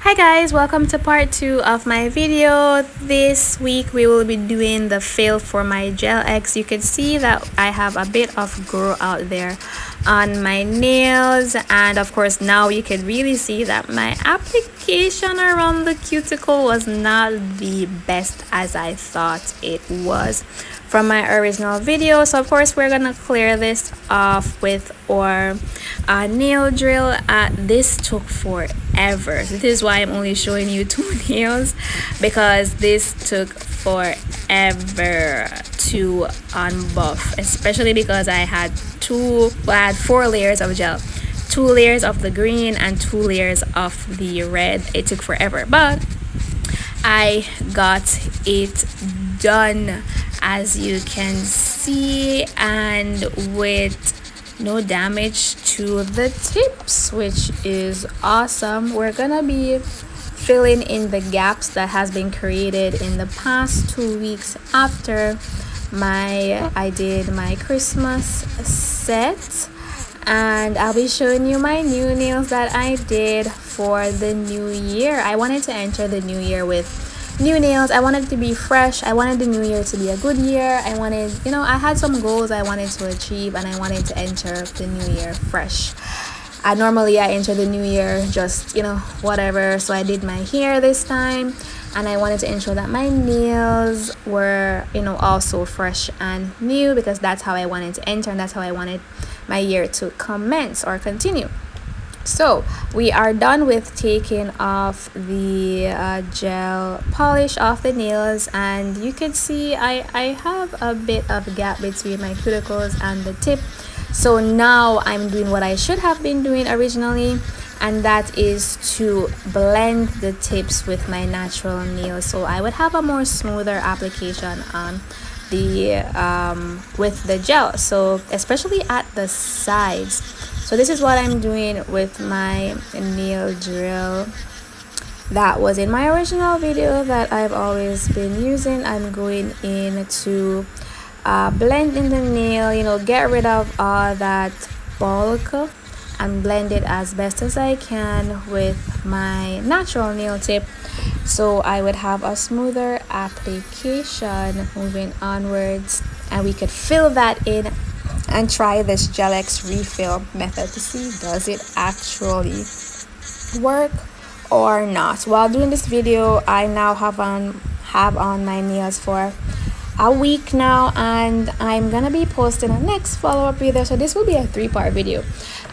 Hi guys, welcome to part 2 of my video. This week we will be doing the fill for my gel X. You can see that I have a bit of grow out there on my nails, and of course now you can really see that my application around the cuticle was not the best as I thought it was from my original video. So of course we're gonna clear this off with our nail drill. This took forever. This is why I'm only showing you 2 nails, because this took forever to unbuff, especially because I had 4 layers of gel, 2 layers of the green and 2 layers of the red. It took forever, but I got it done, as you can see, and with no damage to the tips, which is awesome. We're gonna be filling in the gaps that has been created in the past 2 weeks after I did my Christmas set, and I'll be showing you my new nails that I did for the new year. I wanted to enter the new year with new nails. I wanted it to be fresh. I wanted the new year to be a good year. I wanted, I had some goals I wanted to achieve, and I wanted to enter the new year fresh. Normally I enter the new year just whatever. So I did my hair this time, and I wanted to ensure that my nails were also fresh and new, because that's how I wanted to enter, and that's how I wanted my year to commence or continue. So we are done with taking off the gel polish off the nails, and you can see I have a bit of gap between my cuticles and the tip. So now I'm doing what I should have been doing originally, and that is to blend the tips with my natural nails, so I would have a more smoother application on the with the gel, so especially at the sides. So this is what I'm doing with my nail drill that was in my original video that I've always been using. I'm going in to blend in the nail, get rid of all that bulk and blend it as best as I can with my natural nail tip, so I would have a smoother application moving onwards, and we could fill that in and try this gel X refill method to see does it actually work or not. While doing this video, I now have on my nails for a week now, and I'm gonna be posting a next follow-up video. So this will be a 3-part video.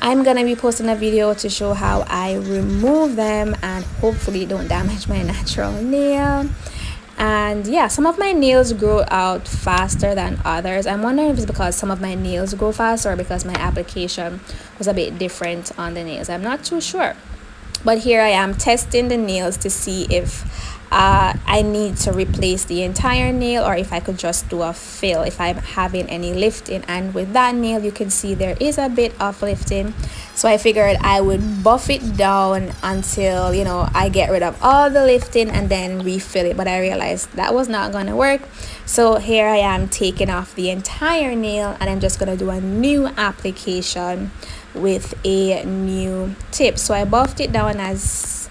I'm gonna be posting a video to show how I remove them and hopefully don't damage my natural nail. And yeah, some of my nails grow out faster than others. I'm wondering if it's because some of my nails grow faster or because my application was a bit different on the nails. I'm not too sure, but here I am testing the nails to see if I need to replace the entire nail or if I could just do a fill if I'm having any lifting. And with that nail, you can see there is a bit of lifting, so I figured I would buff it down until I get rid of all the lifting and then refill it. But I realized that was not gonna work, so here I am taking off the entire nail, and I'm just gonna do a new application with a new tip. So I buffed it down as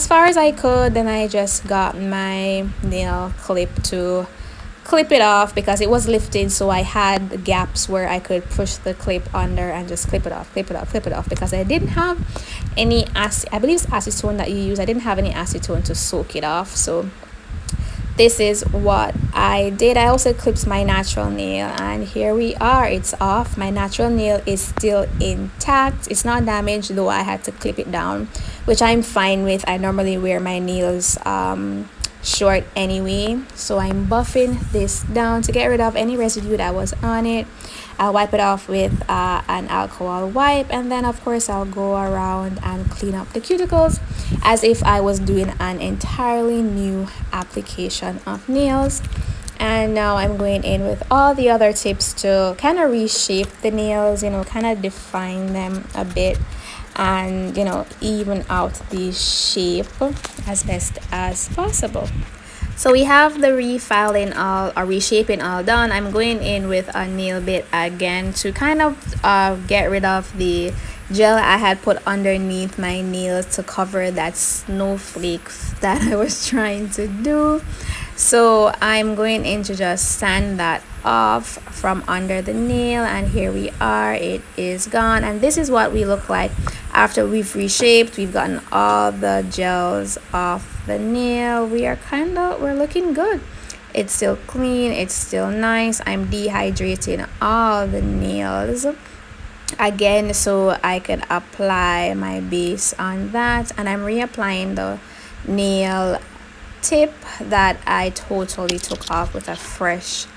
far as I could. Then I just got my nail clip to clip it off because it was lifting, so I had gaps where I could push the clip under and just clip it off, because I didn't have any I believe it's acetone that you use. I didn't have any acetone to soak it off, so this is what I did. I also clipped my natural nail, and here we are. It's off. My natural nail is still intact. It's not damaged, though I had to clip it down, which I'm fine with. I normally wear my nails short anyway, so I'm buffing this down to get rid of any residue that was on it. I'll wipe it off with an alcohol wipe, and then of course I'll go around and clean up the cuticles as if I was doing an entirely new application of nails. And now I'm going in with all the other tips to kind of reshape the nails, kind of define them a bit, and even out the shape as best as possible. So we have the refiling all or reshaping all done. I'm going in with a nail bit again to kind of get rid of the gel I had put underneath my nails to cover that snowflake that I was trying to do. So I'm going in to just sand that off from under the nail, and here we are, it is gone. And this is what we look like after we've reshaped. We've gotten all the gels off the nail. We're looking good. It's still clean, it's still nice. I'm dehydrating all the nails again so I could apply my base on that, and I'm reapplying the nail tip that I totally took off with a fresh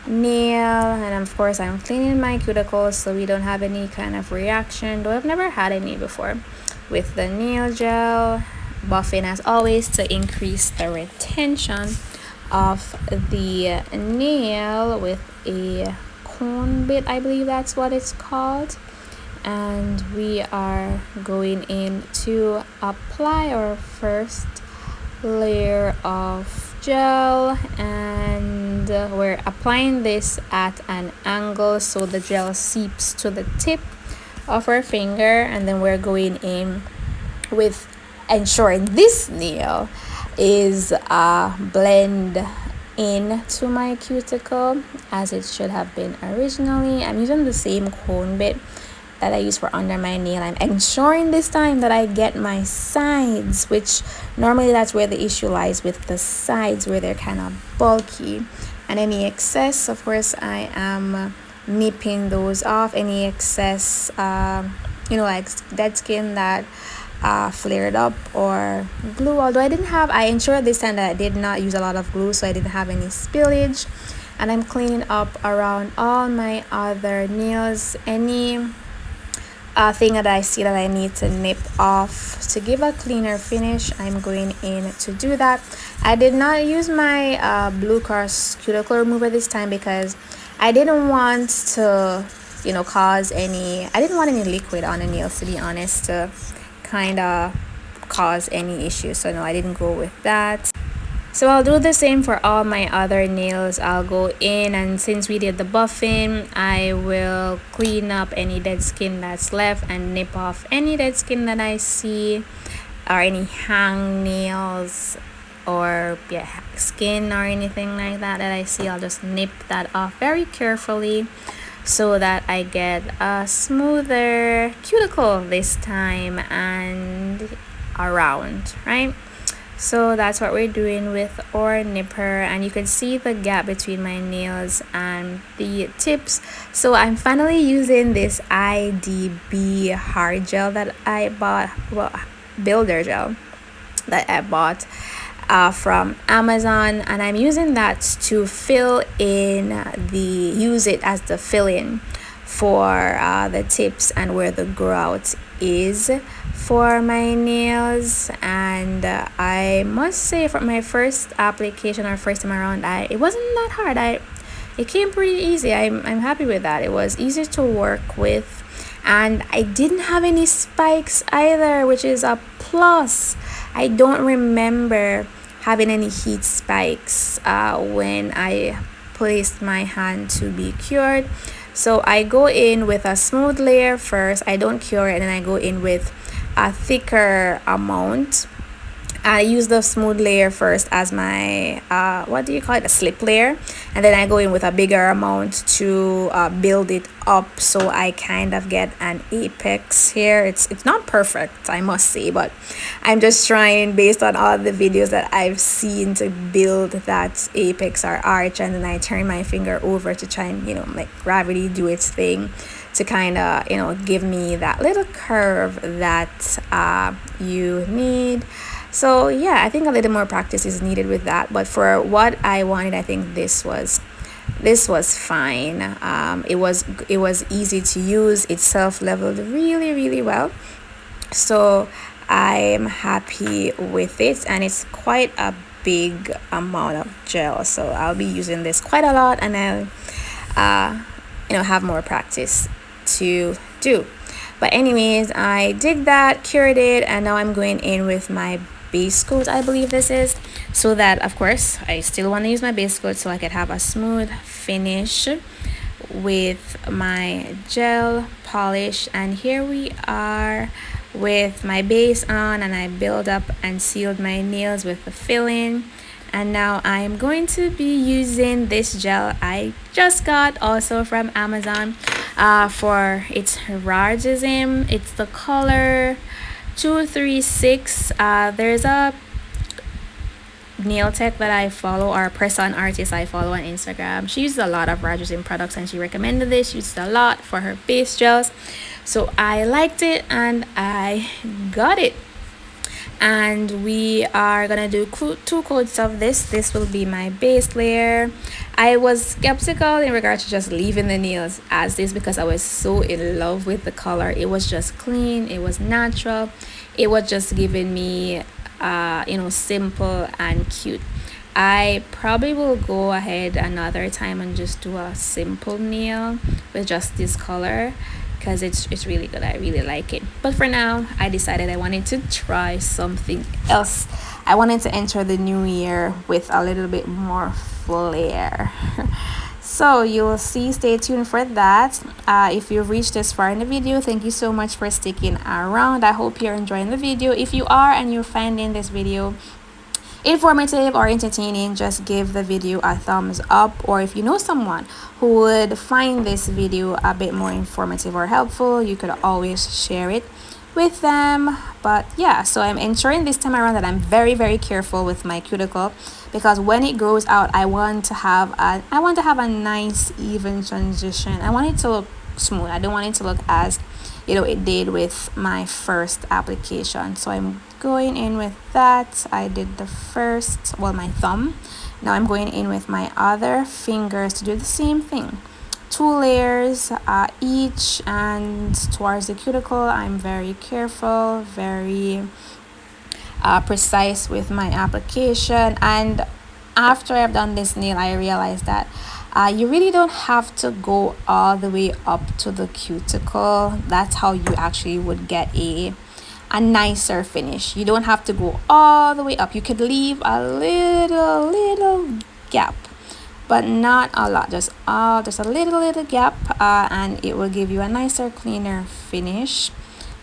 nail. And of course I'm cleaning my cuticles so we don't have any kind of reaction, though I've never had any before with the nail gel. Buffing as always to increase the retention of the nail with a cone bit, I believe that's what it's called. And we are going in to apply our first layer of gel, and we're applying this at an angle so the gel seeps to the tip of our finger, and then we're going in with ensuring this nail is blend into my cuticle as it should have been originally. I'm using the same cone bit that I use for under my nail. I'm ensuring this time that I get my sides, which normally that's where the issue lies, with the sides where they're kind of bulky, and any excess, of course, I am nipping those off. Any excess like dead skin that flared up, or glue, although I ensured this time that I did not use a lot of glue, so I didn't have any spillage. And I'm cleaning up around all my other nails. Any thing that I see that I need to nip off to give a cleaner finish, I'm going in to do that. I did not use my Blue Cross cuticle remover this time because I didn't want to I didn't want any liquid on the nails, to be honest, to kind of cause any issues. So no, I didn't go with that. So I'll do the same for all my other nails. I'll go in, and since we did the buffing, I will clean up any dead skin that's left and nip off any dead skin that I see, or any hang nails or skin or anything like that I see. I'll just nip that off very carefully so that I get a smoother cuticle this time and around, right? So that's what we're doing with our nipper, and you can see the gap between my nails and the tips. So I'm finally using this IDB hard gel that I bought, builder gel that I bought from Amazon, and I'm using that to use it as the fill-in for the tips and where the grout is for my nails. And I must say, for my first application or first time around, it wasn't that hard. It came pretty easy. I'm happy with that. It was easy to work with, and I didn't have any spikes either, which is a plus. I don't remember having any heat spikes when I placed my hand to be cured. So I go in with a smooth layer first. I don't cure it, and then I go in with a thicker amount. I use the smooth layer first as my a slip layer, and then I go in with a bigger amount to build it up, so I kind of get an apex here. It's not perfect, I must say, but I'm just trying, based on all the videos that I've seen, to build that apex or arch. And then I turn my finger over to try and like gravity do its thing to kind of give me that little curve that you need. So yeah, I think a little more practice is needed with that, but for what I wanted, I think this was fine. It was easy to use. It self-leveled really well, so I'm happy with it, and it's quite a big amount of gel, so I'll be using this quite a lot, and I'll have more practice to do. But anyways, I did that, cured it, and now I'm going in with my base coat, I believe this is, so that, of course, I still want to use my base coat so I could have a smooth finish with my gel polish, and here we are with my base on, and I built up and sealed my nails with the filling. And now I'm going to be using this gel I just got also from Amazon for its Ragism. It's the color 236. There's a nail tech that I follow, or press-on artist I follow on Instagram. She uses a lot of Ragism products and she recommended this. She used a lot for her base gels, so I liked it and I got it. And we are gonna do 2 coats of this will be my base layer. I was skeptical in regard to just leaving the nails as this because I was so in love with the color. It was just clean, it was natural, it was just giving me simple and cute. I probably will go ahead another time and just do a simple nail with just this color because it's really good. I really like it. But for now, I decided I wanted to try something else. I wanted to enter the new year with a little bit more flair. So you'll see, stay tuned for that. If you've reached this far in the video, thank you so much for sticking around. I hope you're enjoying the video. If you are and you're finding this video informative or entertaining, just give the video a thumbs up. Or if you know someone who would find this video a bit more informative or helpful, you could always share it with them. But yeah, so I'm ensuring this time around that I'm very careful with my cuticle, because when it grows out, I want to have a nice even transition. I want it to look smooth. I don't want it to look as it did with my first application. So I'm going in with that. I did the first, my thumb. Now I'm going in with my other fingers to do the same thing. 2 layers each, and towards the cuticle I'm very careful, very precise with my application. And after I've done this nail, I realized that you really don't have to go all the way up to the cuticle. That's how you actually would get a nicer finish. You don't have to go all the way up. You could leave a little gap, but not a lot, just a little gap, and it will give you a nicer, cleaner finish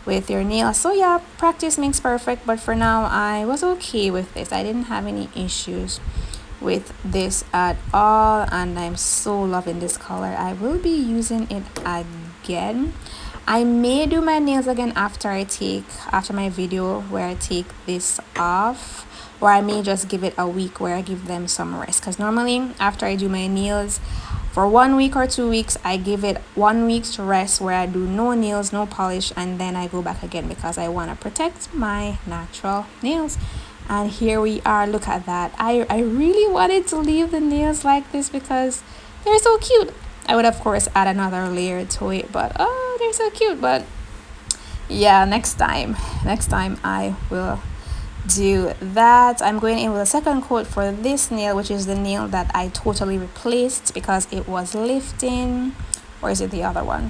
with your nails. So yeah, practice makes perfect, but for now I was okay with this. I didn't have any issues with this at all, and I'm so loving this color. I will be using it again. I may do my nails again after my video where I take this off, or I may just give it a week where I give them some rest, because normally after I do my nails for 1 week or 2 weeks, I give it 1 week to rest where I do no nails, no polish, and then I go back again because I want to protect my natural nails. And here we are. Look at that. I really wanted to leave the nails like this because they're so cute. I would of course add another layer to it, but oh, they're so cute. But yeah, next time I will do that. I'm going in with a second coat for this nail, which is the nail that I totally replaced because it was lifting. Or is it the other one?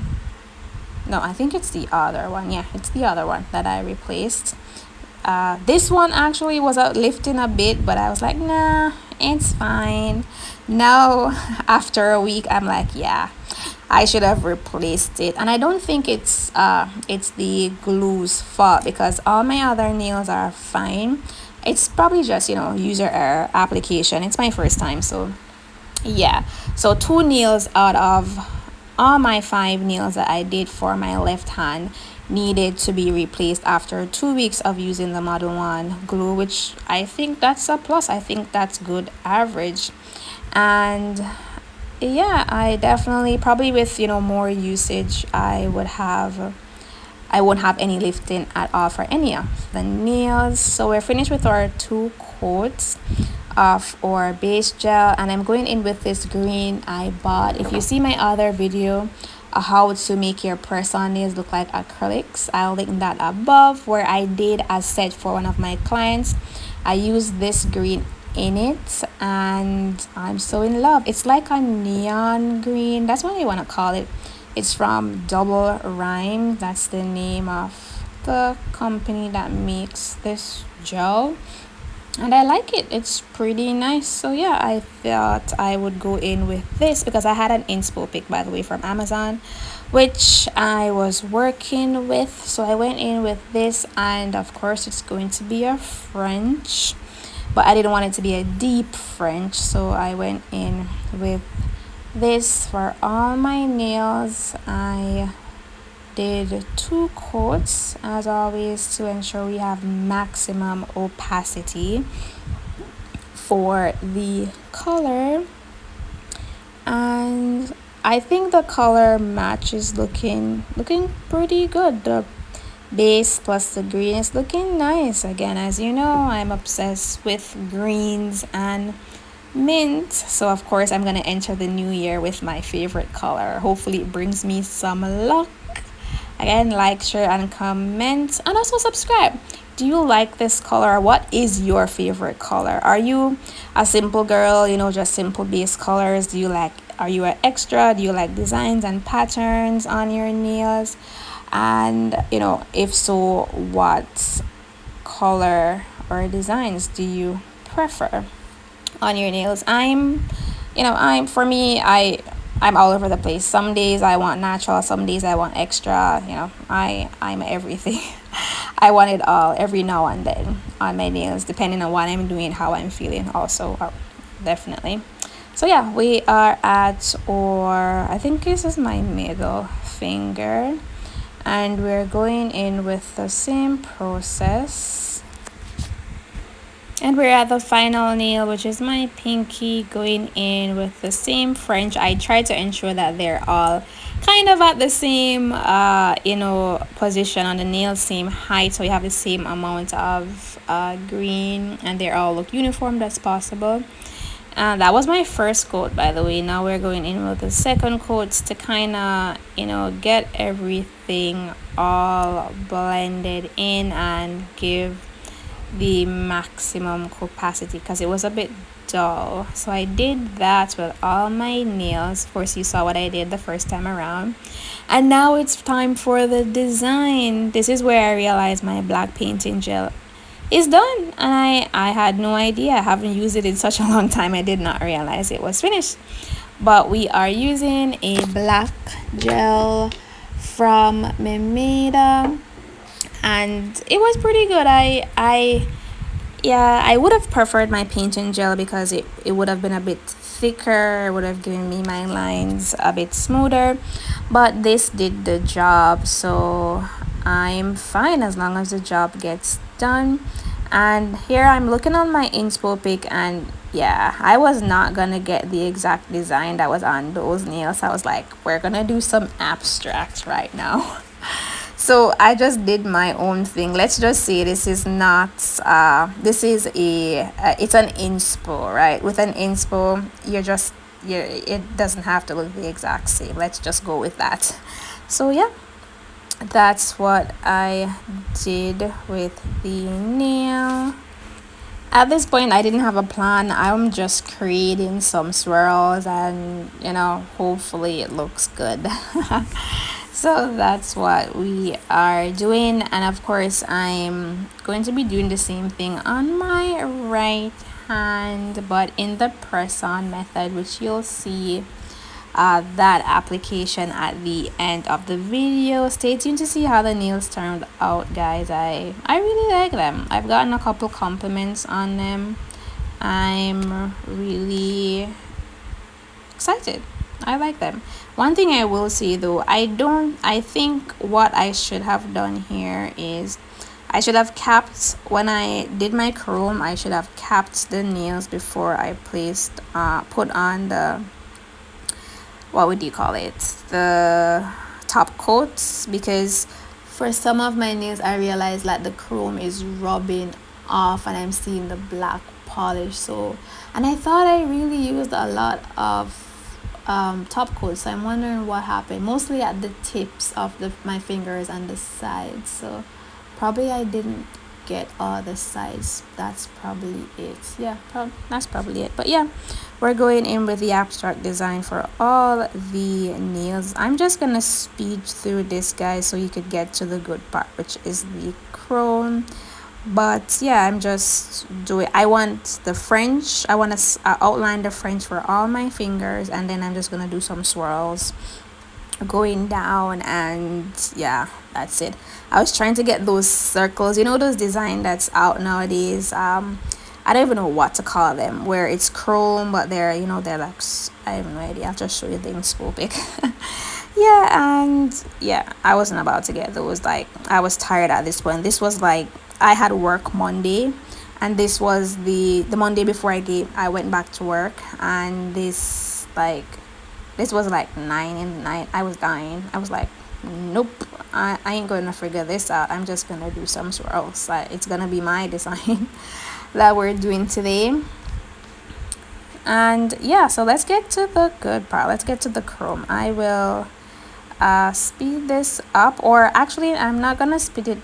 No, I think it's the other one. Yeah, it's the other one that I replaced. This one actually was lifting a bit, but I was like, nah, it's fine. Now after a week, I'm like, yeah, I should have replaced it. And I don't think it's the glue's fault, because all my other nails are fine. It's probably just user error application. It's my first time, so yeah. So 2 nails out of all my 5 nails that I did for my left hand needed to be replaced after 2 weeks of using the Model 1 glue, which I think that's a plus. I think that's good average. And yeah, I definitely, probably with more usage, I won't have any lifting at all for any of the nails. So we're finished with our 2 coats of our base gel, and I'm going in with this green I bought. If you see my other video, how to make your press-on nails look like acrylics, I'll link that above, where I did a set for one of my clients. I used this green in it, and I'm so in love. It's like a neon green, that's what I want to call it. It's from Double Rhyme. That's the name of the company that makes this gel. and I like it. It's pretty nice. So yeah, I thought I would go in with this because I had an inspo pick, by the way, from Amazon, which I was working with. So I went in with this, and of course it's going to be a French, but I didn't want it to be a deep French, so I went in with this for all my nails. I did 2 coats as always to ensure we have maximum opacity for the color, and I think the color match is looking pretty good. The base plus the green is looking nice. Again, as you know, I'm obsessed with greens and mint, so of course I'm gonna enter the new year with my favorite color. Hopefully it brings me some luck. Again, like, share, and comment, and also subscribe. Do you like this color? What is your favorite color? Are you a simple girl, just simple base colors? Are you an extra? Do you like designs and patterns on your nails? And if so, what color or designs do you prefer on your nails? I'm all over the place. Some days I want natural, some days I want extra. I'm everything. I want it all every now and then on my nails, depending on what I'm doing, how I'm feeling also, definitely. So yeah, we are at, or I think this is my middle finger, and we're going in with the same process. And we're at the final nail, which is my pinky, going in with the same French. I try to ensure that they're all kind of at the same position on the nail, same height, so you have the same amount of green, and they all look uniform as possible. That was my first coat, by the way. Now we're going in with the second coats to kind of get everything all blended in and give the maximum opacity, because it was a bit dull. So I did that with all my nails. Of course, you saw what I did the first time around, and now it's time for the design. This is where I realized my black painting gel is done, and I had no idea. I haven't used it in such a long time. I did not realize it was finished. But we are using a black gel from Mimeda, and it was pretty good. I would have preferred my painting gel because it would have been a bit thicker. It would have given me my lines a bit smoother, but this did the job, so I'm fine as long as the job gets done. And here I'm looking on my inspo pic, and yeah, I was not gonna get the exact design that was on those nails. I was like, we're gonna do some abstract right now. So I just did my own thing. Let's just say this is not this is it's an inspo, right? With an inspo, it doesn't have to look the exact same. Let's just go with that. So yeah, that's what I did with the nail. At this point, I didn't have a plan. I'm just creating some swirls, and hopefully it looks good. So that's what we are doing, and of course I'm going to be doing the same thing on my right hand, but in the press-on method, which you'll see that application at the end of the video. Stay tuned to see how the nails turned out, guys. I really like them. I've gotten a couple compliments on them. I'm really excited. I like them. One thing I will say though, I think what I should have done here is I should have capped, when I did my chrome, I should have capped the nails before I put on the, what would you call it, the top coats, because for some of my nails I realized that the chrome is rubbing off and I'm seeing the black polish. So, and I thought I really used a lot of top coats, so I'm wondering what happened, mostly at the tips of my fingers and the sides. So probably I didn't get all the sides. That's probably it. Yeah, that's probably it. But yeah, we're going in with the abstract design for all the nails. I'm just gonna speed through this, guys, so you could get to the good part, which is the chrome. But yeah, I'm just doing, I want the French, I want to outline the French for all my fingers, and then I'm just gonna do some swirls going down, and yeah, that's it. I was trying to get those circles, you know, those design that's out nowadays. I don't even know what to call them, where it's chrome but they're, you know, they're like I have no idea. I'll just show you the inspo pic. Yeah, and yeah, I wasn't about to get those. Like, I was tired at this point. This was like, I had work Monday, and this was the Monday before I went back to work, and this was like 9 in the night. I was dying. I was like, nope, I ain't gonna figure this out. I'm just gonna do some swirls. Like, it's gonna be my design that we're doing today. And yeah, so let's get to the good part. Let's get to the chrome. I will speed this up, or actually, I'm not gonna speed it.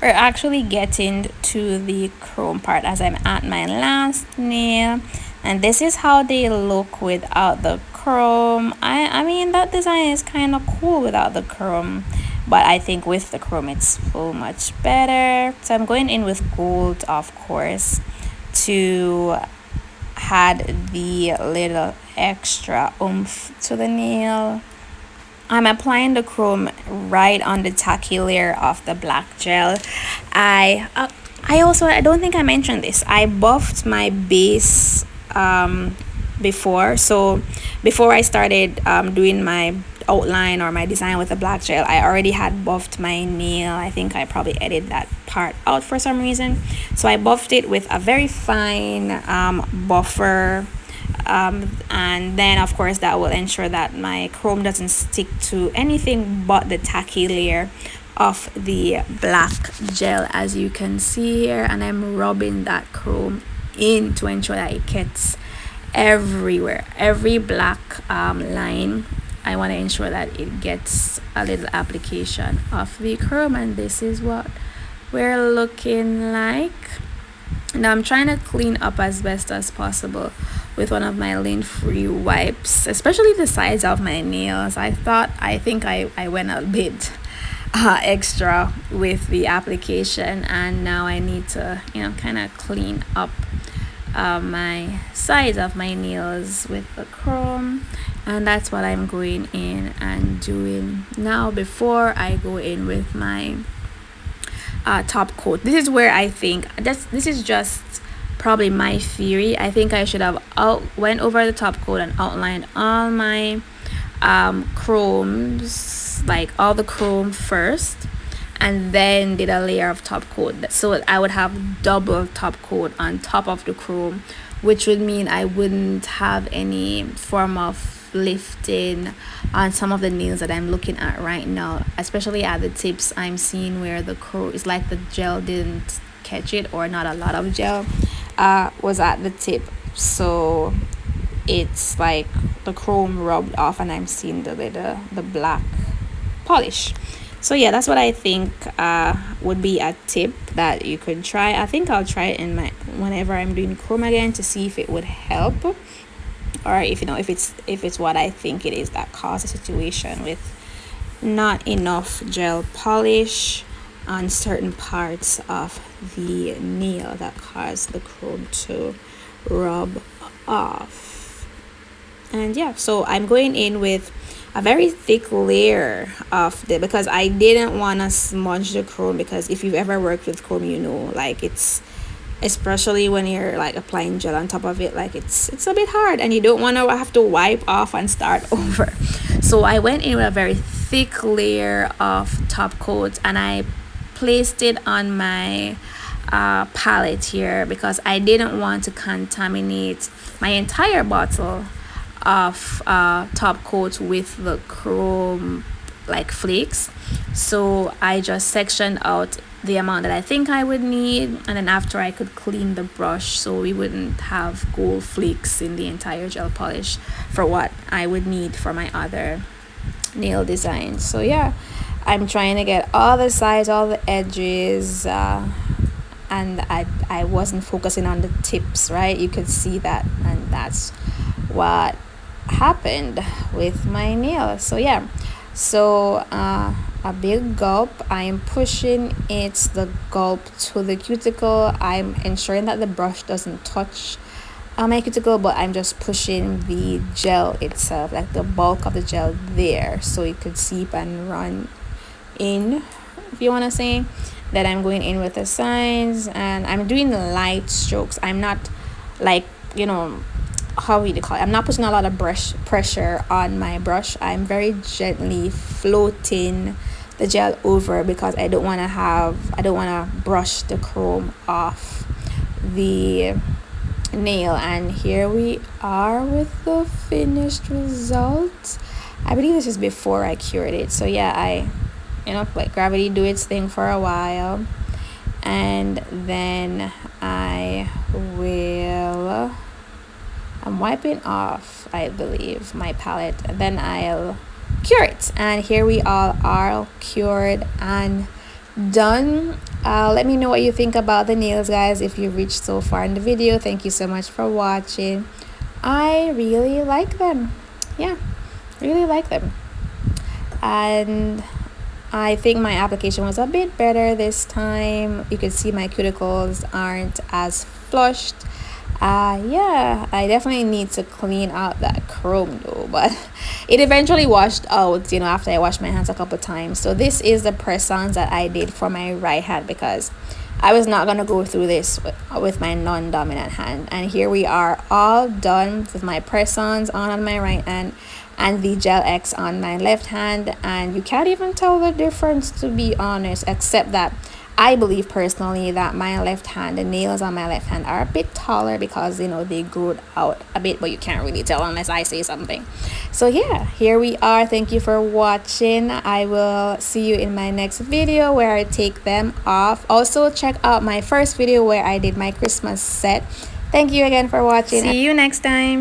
We're actually getting to the chrome part as I'm at my last nail, and this is how they look without the chrome. I mean, that design is kind of cool without the chrome, but I think with the chrome it's so much better. So I'm going in with gold, of course, to add the little extra oomph to the nail. I'm applying the chrome right on the tacky layer of the black gel. I don't think I mentioned this. I buffed my base before. So before I started doing my outline or my design with the black gel, I already had buffed my nail. I think I probably edited that part out for some reason. So I buffed it with a very fine buffer, and then of course that will ensure that my chrome doesn't stick to anything but the tacky layer of the black gel, as you can see here. And I'm rubbing that chrome in to ensure that it gets everywhere, every black line. I want to ensure that it gets a little application of the chrome, and this is what we're looking like. Now I'm trying to clean up as best as possible with one of my lint-free wipes, especially the sides of my nails. I think I went a bit extra with the application, and now I need to, you know, kind of clean up my sides of my nails with the chrome, and that's what I'm going in and doing now before I go in with my top coat. This is where I think this is just probably my theory. I think I should have went over the top coat and outlined all my chromes, like all the chrome first, and then did a layer of top coat, so I would have double top coat on top of the chrome, which would mean I wouldn't have any form of lifting on some of the nails that I'm looking at right now, especially at the tips. I'm seeing where the chrome is like the gel didn't catch it, or not a lot of gel was at the tip, so it's like the chrome rubbed off, and I'm seeing the black polish. So yeah, that's what I think would be a tip that you could try. I think I'll try it in my whenever I'm doing chrome again to see if it would help, or if, you know, if it's what I think it is that caused the situation with not enough gel polish on certain parts of the nail that caused the chrome to rub off. And yeah, so I'm going in with a very thick layer of the, because I didn't want to smudge the chrome, because if you've ever worked with chrome, you know, like, it's, especially when you're like applying gel on top of it, like it's a bit hard, and you don't want to have to wipe off and start over. So I went in with a very thick layer of top coat, and I placed it on my palette here, because I didn't want to contaminate my entire bottle of top coat with the chrome like flakes. So I just sectioned out the amount that I think I would need, and then after I could clean the brush so we wouldn't have gold flakes in the entire gel polish for what I would need for my other nail design. So yeah, I'm trying to get all the sides, all the edges, and I wasn't focusing on the tips, right? You could see that, and that's what happened with my nail. So yeah, so a big gulp. I'm pushing the gulp to the cuticle. I'm ensuring that the brush doesn't touch my cuticle, but I'm just pushing the gel itself, like the bulk of the gel there, so it could seep and run in, if you want to say. Then I'm going in with the signs, and I'm doing light strokes. I'm not like, you know, how we call it, I'm not putting a lot of brush pressure on my brush. I'm very gently floating the gel over, because I don't want to brush the chrome off the nail. And here we are with the finished result. I believe this is before I cured it. So yeah, I let gravity do its thing for a while, and then I'm wiping off, I believe, my palette, and then I'll cure it. And here we all are, cured and done. Let me know what you think about the nails, guys, if you reached so far in the video. Thank you so much for watching. I really like them. Yeah, really like them. And I think my application was a bit better this time. You can see my cuticles aren't as flushed. Yeah, I definitely need to clean out that chrome though, but it eventually washed out, after I washed my hands a couple times. So this is the press-ons that I did for my right hand, because I was not going to go through this with my non-dominant hand. And here we are, all done with my press-ons on my right hand and the Gel X on my left hand. And you can't even tell the difference, to be honest, except that I believe personally that my left hand, the nails on my left hand, are a bit taller, because they growed out a bit, but you can't really tell unless I say something. So yeah, here we are. Thank you for watching. I will see you in my next video where I take them off. Also check out my first video where I did my Christmas set. Thank you again for watching. See you next time.